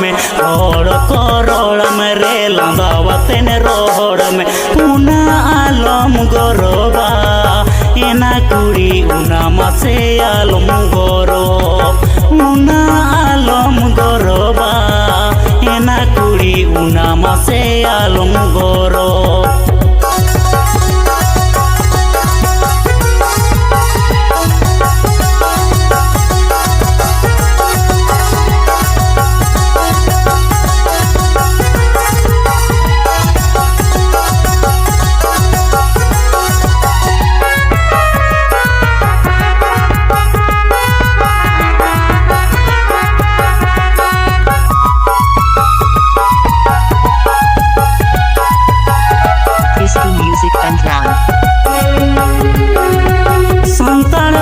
में और करोड़ में रे लंदावते ने रोड में उना आलम गरोबा एना कुड़ी उना मासे आलम गरोब उना आलम गरोबा एना कुड़ी उना मासे आलम गरोब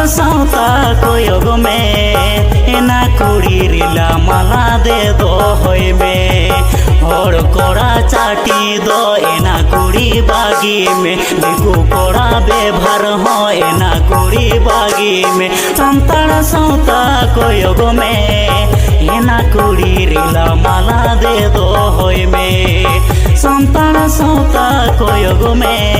साउता कोयोग में एना कुड़ी रिला माला दे दो होय में और कोड़ा चाटी दो एना कुड़ी बागी में देखो कोड़ा बेभर हो एना कुड़ी बागी में संतान साउता कोयोग में एना कुड़ी रिला माला दे दो होय में संतान साउता कोयोग में।